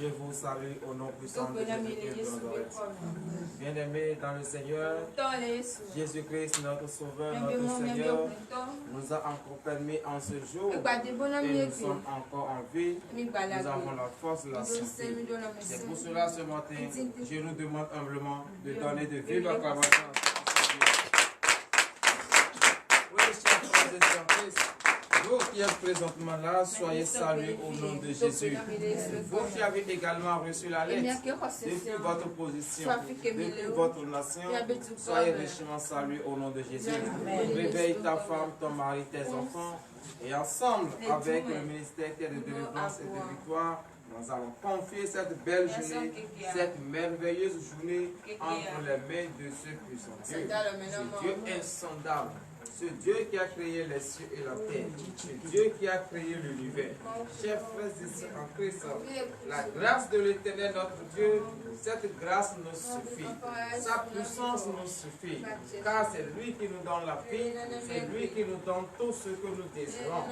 Je vous salue au nom puissant de Jésus-Christ. Bien-aimés dans le Seigneur, Jésus-Christ, notre Sauveur, notre Seigneur, nous a encore permis en ce jour, et nous sommes encore en vie, nous avons la force de la santé. C'est pour cela ce matin, je nous demande humblement de donner de vives acclamations à Dieu. Oui, chers frères et sœurs Christ, vous qui êtes présentement là, soyez salués au nom de Jésus. Vous qui avez également reçu la lettre, depuis votre position, depuis votre nation, soyez richement salués au nom de Jésus. Réveille ta femme, ton mari, tes enfants, et ensemble, avec le ministère de délivrance et de victoire, nous allons confier cette belle journée, cette merveilleuse journée entre les mains de ce puissant Dieu. Ce Dieu insondable. Ce Dieu qui a créé les cieux et la terre, ce Dieu qui a créé l'univers. Chers frères et sœurs en Christ, la grâce de l'Éternel notre Dieu, cette grâce nous suffit. Sa puissance nous suffit. Car c'est lui qui nous donne la vie, c'est lui qui nous donne tout ce que nous désirons.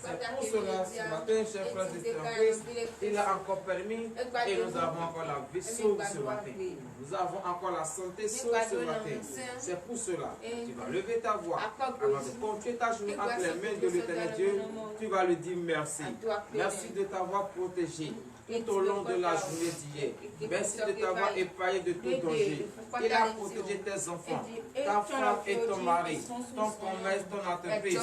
C'est pour cela, ce matin, chers frères et sœurs en Christ, il a encore permis et nous avons encore la vie sauve ce matin. Nous avons encore la santé sauve ce matin. C'est pour cela, tu vas lever ta voix. Avant de confier ta journée entre les mains de l'Éternel Dieu, tu vas lui dire merci. Merci de t'avoir protégé tout au long de la journée d'hier. Merci de t'avoir épargné de tout danger. Il a protégé tes enfants, ta femme et ton mari, ton commerce, ton entreprise.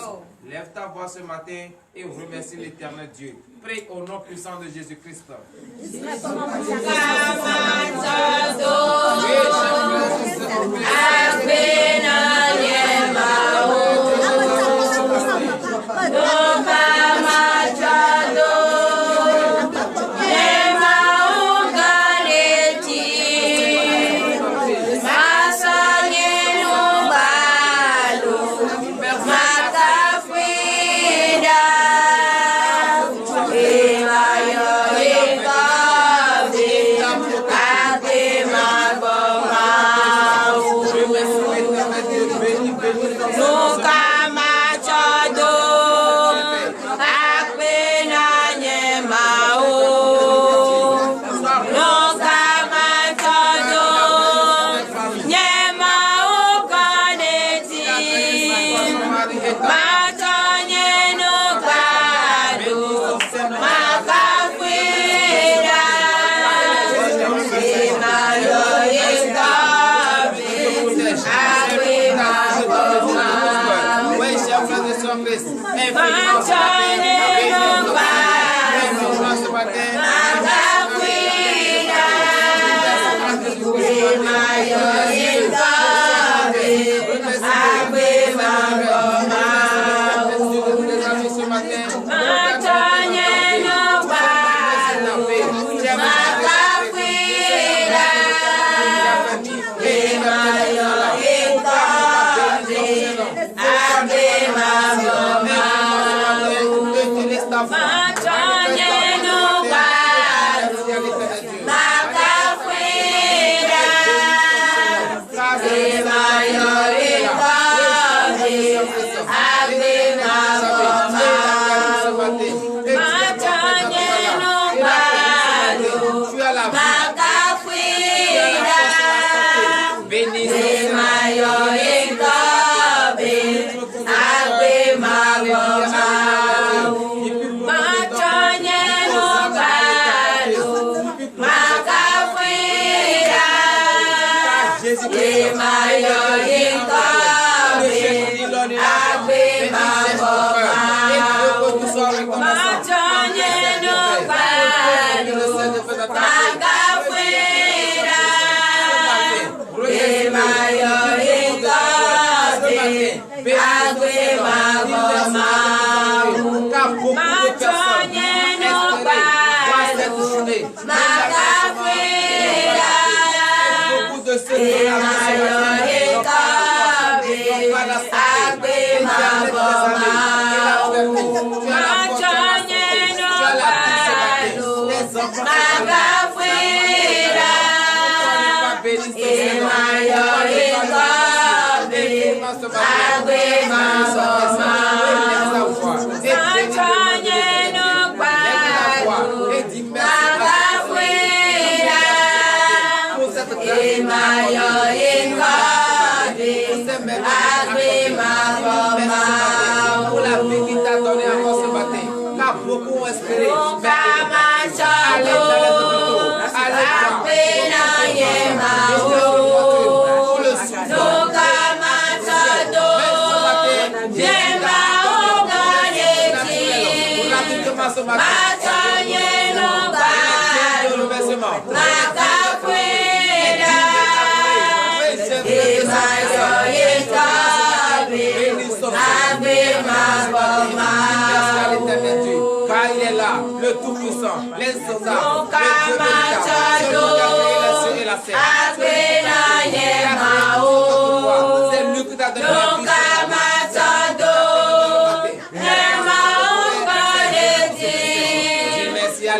Lève ta voix ce matin et remercie l'Éternel Dieu. Prie au nom puissant de Jésus-Christ. Mata Pour la vie qui t'a donné encore ce matin, car beaucoup espéré. Car il est là, le Tout-Puissant, l'insondable, le Dieu et la terre. C'est lui qui t'a donné la vie. Merci à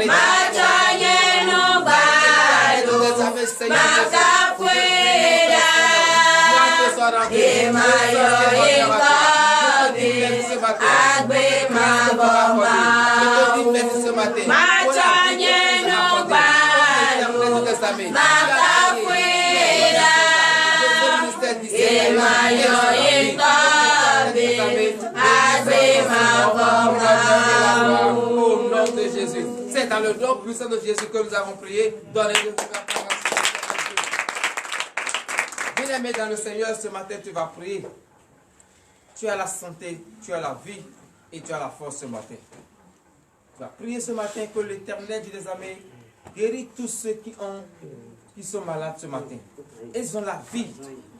Au nom de Jésus. C'est dans le nom puissant de Jésus que nous avons prié. Donnez-nous bien-aimé dans le Seigneur, ce matin tu vas prier. Tu as la santé, tu as la vie et tu as la force ce matin. Tu vas prier ce matin que l'Éternel, des amis, guérit tous ceux qui sont malades ce matin. Ils ont la vie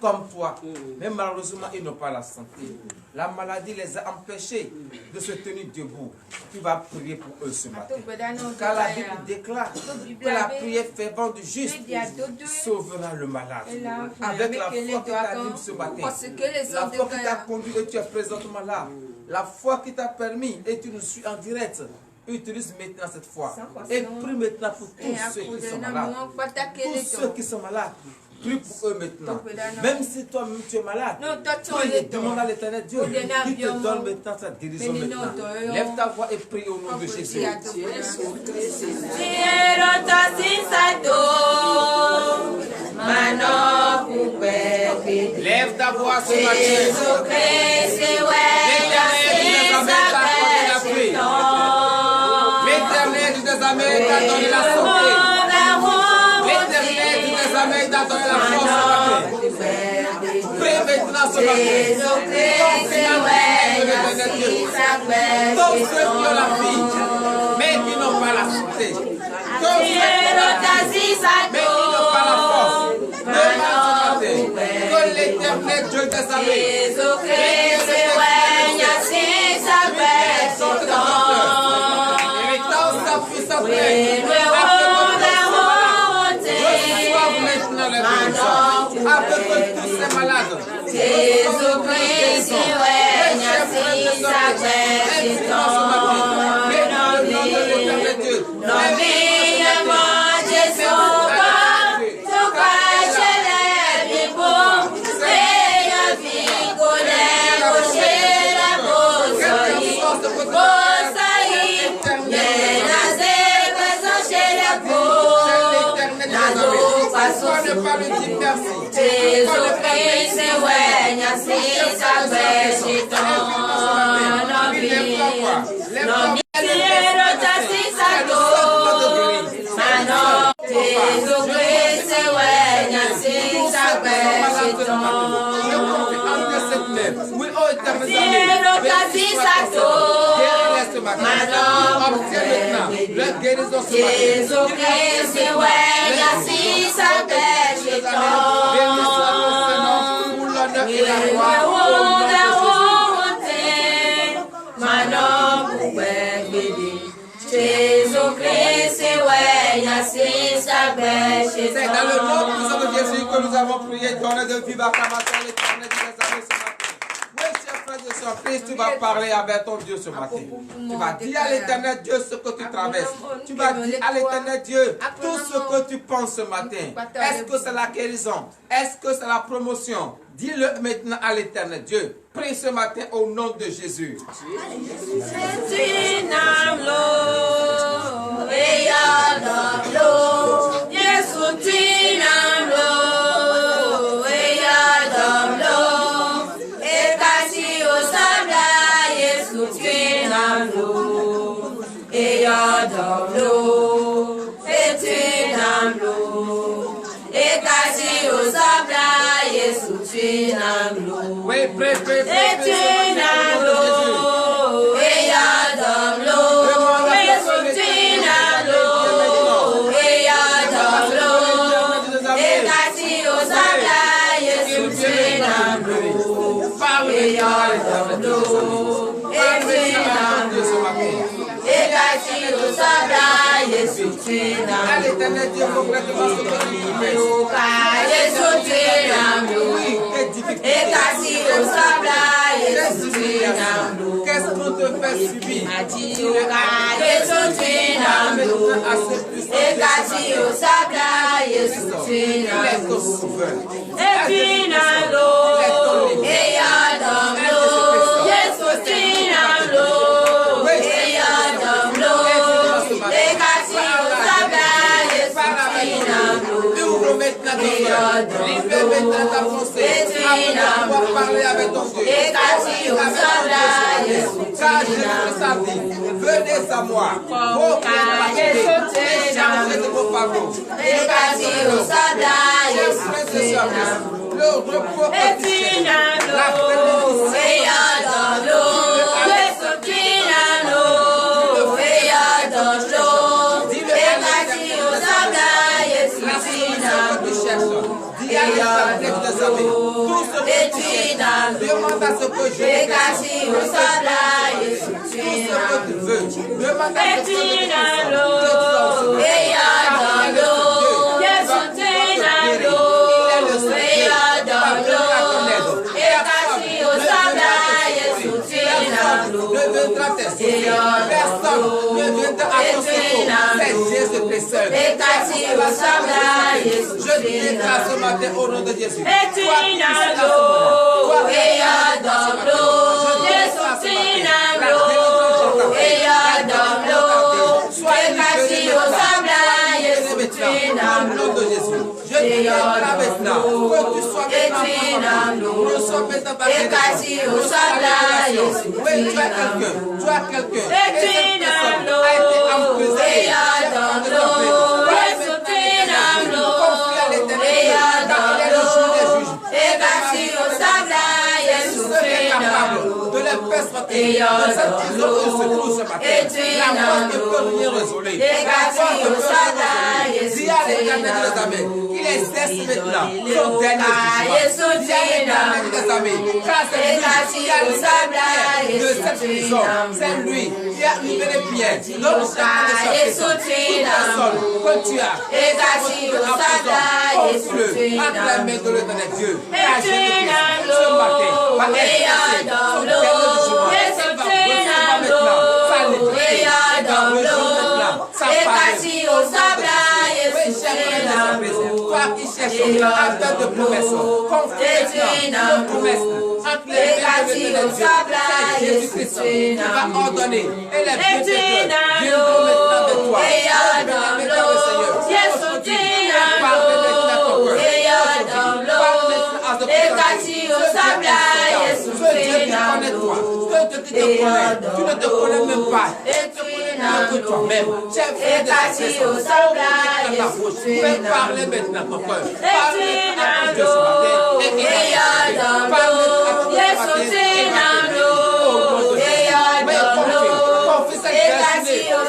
comme toi, mais malheureusement ils n'ont pas la santé. La maladie les a empêchés de se tenir debout. Tu vas prier pour eux ce matin. Car la Bible déclare que la prière fervente du juste sauvera le malade. Avec la foi qui t'anime ce matin, la foi qui t'a conduit et tu es présentement là, la foi qui t'a permis et tu nous suis en direct. Utilise maintenant cette foi et prie maintenant pour tous ceux qui sont malades. Tous ceux qui sont malades, Prie pour eux maintenant. Même si toi-même tu es malade, prie, demande à l'Éternel Dieu qui te donne maintenant sa guérison maintenant. Lève ta voix et prie au nom de Jésus. Lève ta voix ce matin. L'Éternel des armées t'a donné la santé. L'Éternel des armées t'a donné la force ce matin. Prie maintenant ce matin. Tous ceux qui ont la vie, mais qui n'ont pas la santé. Tous ceux qui ont la vie, mais qui n'ont pas la force. Que l'Éternel Dieu des armées, sa puissance reçoivent maintenant les guérisons. Avec tous ces malades, ne pas lui dire merci. C'est dans le nom puissant de Jésus que nous avons prié. Donne de vivre à ta matin, l'Éternel des armées ce matin. Oui, chers frères et sœurs, Christ, tu vas parler avec ton Dieu ce matin. Tu vas dire à l'Éternel Dieu ce que tu traverses. Tu vas dire à l'Éternel Dieu tout ce que tu penses ce matin. Est-ce que c'est la guérison? Est-ce que c'est la promotion? Dis-le maintenant à l'Éternel Dieu. Prie ce matin au nom de Jésus. Oui, prie, prie, prie. À l'Éternel Dieu complètement ce que tu fais. Qu'est-ce qu'on te fait subir? Libère maintenant ta pensée afin de pouvoir parler avec ton Dieu. Car Jésus sa vie, venez à moi. Vos chargés de vos fardeaux. Le repos officiel, la tout ce que tu demande à ce que je veux. Demande à ce que personne ne viendra à ton secours. C'est Jésus de tes sœurs. Je déclare ce matin au nom de Jésus. Toi qui es au nom de Jésus. Je déclare maintenant que tu sois maintenant, reçois maintenant ta bénédiction. Oui, tu as quelqu'un, et cette personne a été emprisonnée. Confie à l'Éternel, car il est le juge des juges. Ceux qui sont capables de les faire sortir de cette prison où se trouve ce matin. La porte ne peut rien résoudre. La porte ne peut rien résoudre. Dis à l'Éternel des amis qu'il exerce maintenant son dernier jugement. Dis à l'Éternel des amis, car c'est lui qui a levé les pierres de cette prison. C'est lui qui a levé les pierres de chacun de sa prison. Toute personne que tu as, confie-le entre les mains de l'Éternel Dieu. Car Jésus-Christ, ce matin, va exercer son dernier jugement. Il va recevoir maintenant sa liberté. Il va recevoir maintenant sa parole. Toi qui cherches un peu de promesses, confie maintenant une promesse entre les mains de l'Éternel Dieu. C'est Jésus-Christ qui va ordonner. Et les bienfaiteurs viendront maintenant de toi. Parle maintenant le Seigneur. Parle maintenant à ton cœur. Parle maintenant à ton cœur. Ce Dieu qui connaît toi. Ce Dieu qui te connaît. Tu ne te connais même pas. Tu ne te connais même que toi-même. Chef frère de ta personne. Fais parler maintenant à ton cœur. Parle maintenant à ton Dieu ce matin. Et parle maintenant à ton Dieu ce matin. Confie cette destinée à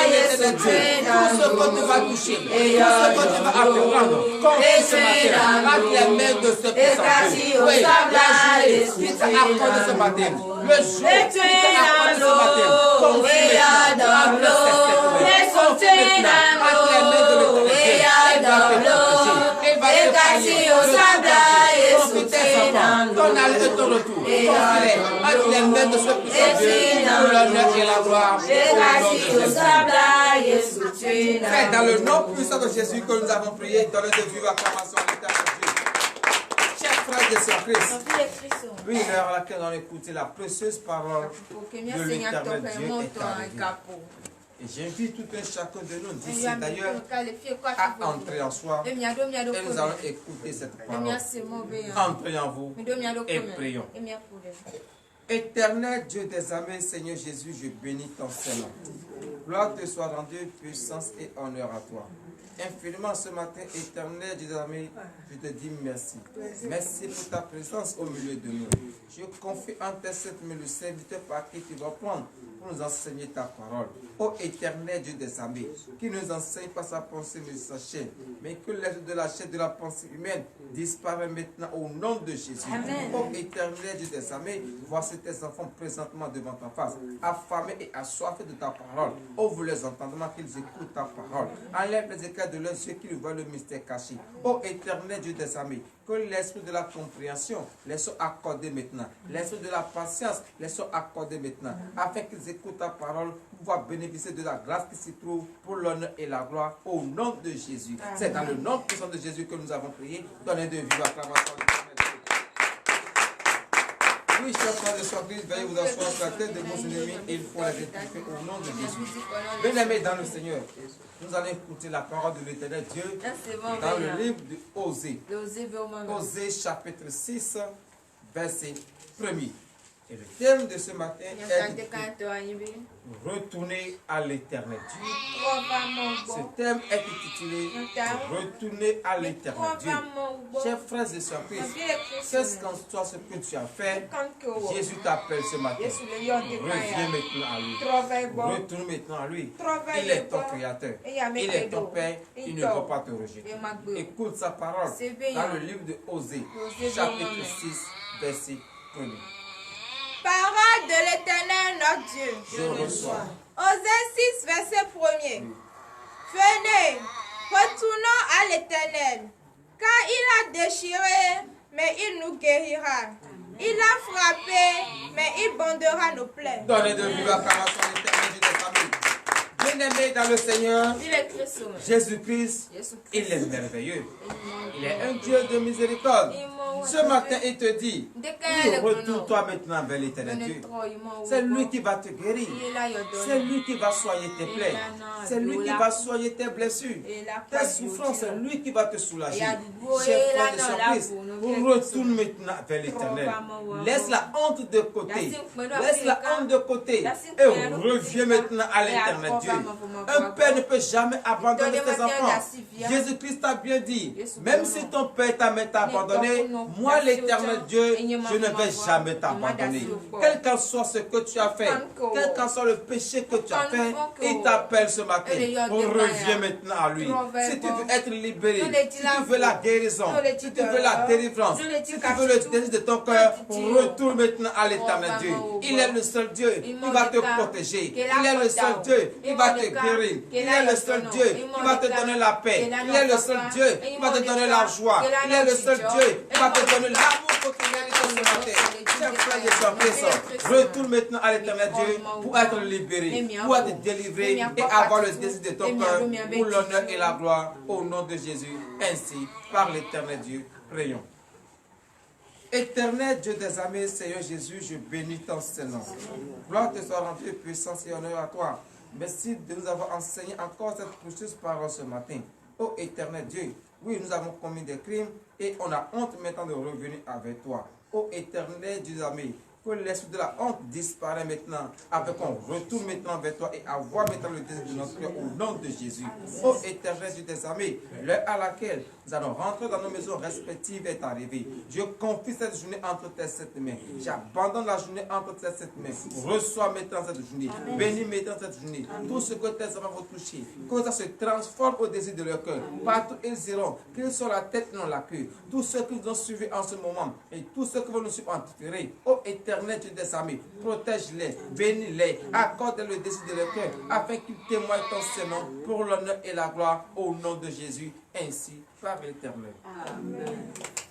l'éternel Dieu. Tout ce que tu vas toucher, tout ce que tu vas apprendre, confie ce matin à les mains de ce puissant Dieu. Oui, la journée qui t'a accordé ce matin, le jour qui t'a accordé ce matin, confie maintenant à le cesse. Confie maintenant à les mains de l'éternel Dieu. Il va te protéger. Confie tes enfants, ton aller et ton retour. Confie-les entre les mains de ce puissant Dieu pour l'honneur et la gloire. C'est dans le nom puissant de Jésus que nous avons prié. Dans le vive acclamation de l'éternel Dieu. Chers frères et sœurs Christ, oui, l'heure à laquelle on a écouté la précieuse parole de l'éternel Dieu est arrivée. Et j'invite tout un chacun de nous, d'ici d'ailleurs, à entrer en soi. Et nous allons écouter cette parole. Entrez en vous et prions. Éternel Dieu des armées, Seigneur Jésus, je bénis ton Saint-Nom. Gloire te soit rendue, puissance et honneur à toi. Infiniment ce matin, éternel Dieu des armées, je te dis merci. Merci pour ta présence au milieu de nous. Je confie en tes cette mains le serviteur par qui tu vas prendre pour nous enseigner ta parole. Ô éternel Dieu des armées, qui nous enseigne pas sa pensée mais sa chair, mais que l'être de la chair de la pensée humaine disparaît maintenant au nom de Jésus. Amen. Ô éternel Dieu des armées, voici tes enfants présentement devant ta face, affamés et assoiffés de ta parole. Ouvre les entendements qu'ils écoutent ta parole. Enlève les éclairs de leurs yeux qu'ils voient le mystère caché. Ô éternel Dieu des armées, que l'esprit de la compréhension les soit accordé maintenant. L'esprit de la patience les soit accordé maintenant. Afin qu'ils écoutent ta parole, pour pouvoir bénéficier de la grâce qui s'y trouve pour l'honneur et la gloire au nom de Jésus. C'est dans le nom puissant de Jésus que nous avons prié. Donnez de vive acclamation. Oui, chers frères et sœurs, veuillez vous asseoir sur la tête de vos ennemis et il faut les rectifier au nom de Jésus. Bien-aimés dans le Seigneur, nous allons écouter la parole de l'Éternel Dieu dans le livre de Osée. Osée chapitre 6, verset 1er. Et le thème de ce matin est Retourner à l'Éternel Dieu. Ce thème est intitulé Retourner à l'Éternel Dieu. Chers frères et sœurs, qu'est-ce qu'en toi ce que tu as fait? Jésus t'appelle ce matin. Reviens maintenant à lui. Retourne maintenant à lui. Il est ton créateur. Il est ton Père. Il ne va pas te rejeter. Écoute sa parole dans le livre de Osée, chapitre 6, verset 1er. Parole de l'Éternel notre Dieu. Je reçois. Osée 6, verset 1er. Venez, retournons à l'Éternel, car il a déchiré, mais il nous guérira. Il a frappé, mais il bandera nos plaies. Donnez de vive acclamation à l'Éternel Dieu des familles. Dieu Bien-aimé dans le Seigneur, Il est Christ. Jésus-Christ, il est merveilleux. Il est un Dieu de miséricorde. Ce matin, il te dit, retourne-toi maintenant vers l'Éternel Dieu. C'est lui qui va te guérir. C'est lui qui va soigner tes plaies. C'est lui qui va soigner tes blessures. Tes souffrances, c'est lui qui va te soulager. Chers frères et surprises, retourne maintenant vers l'Éternel. Laisse la honte de côté. Laisse la honte de côté. Et reviens maintenant à l'Éternel Dieu. Un père ne peut jamais abandonner ses enfants. Jésus-Christ a bien dit, même si ton père t'a abandonné, moi l'Éternel Dieu, je ne vais jamais t'abandonner. Quel qu'en soit ce que tu as fait, quel qu'en soit le péché que tu as fait, il t'appelle ce matin. Reviens maintenant à lui. Si tu veux être libéré, si tu veux la guérison, si tu veux la délivrance, si tu veux le désir de ton cœur, retourne maintenant à l'Éternel Dieu. Il est le seul Dieu qui va te protéger. Il est le seul Dieu qui va te guérir. Il est le seul Dieu qui va te donner la paix. Il est le seul Dieu qui va te donner la joie. Il est le seul Dieu qui va te donner l'amour que tu mérites ce matin. Chers frères et sœurs, retourne maintenant à l'Éternel Dieu pour être libéré, pour être délivré et avoir le désir de ton cœur pour l'honneur et la gloire au nom de Jésus. Ainsi, par l'Éternel Dieu, prions. Éternel Dieu des armées, Seigneur Jésus, je bénis ton Saint-Nom. Gloire te soit rendue, puissance et honneur à toi. Merci de nous avoir enseigné encore cette précieuse parole ce matin. Ô éternel Dieu, oui, nous avons commis des crimes et on a honte maintenant de revenir avec toi. Ô éternel Dieu des armées, que l'esprit de la honte disparaît maintenant, afin qu'on retourne maintenant vers toi et avoir maintenant le désir de notre cœur au nom de Jésus. Ô éternel Dieu des armées, l'heure à laquelle nous allons rentrer dans nos maisons respectives est arrivée. Je confie cette journée entre tes sept mains. J'abandonne la journée entre tes sept mains. Reçois maintenant cette journée. Bénis maintenant cette journée. Tout ce que tes enfants vont toucher, que ça se transforme au désir de leur cœur. Partout ils iront, qu'ils soient la tête et non la queue. Tous ceux qui nous ont suivis en ce moment et tous ceux qui vont nous suivre en tirer. Ô éternel Dieu des armées, protège-les, bénis-les, accorde le désir de leur cœur, afin qu'ils témoignent ton Saint-Nom pour l'honneur et la gloire au nom de Jésus, ainsi par l'Éternel. Amen.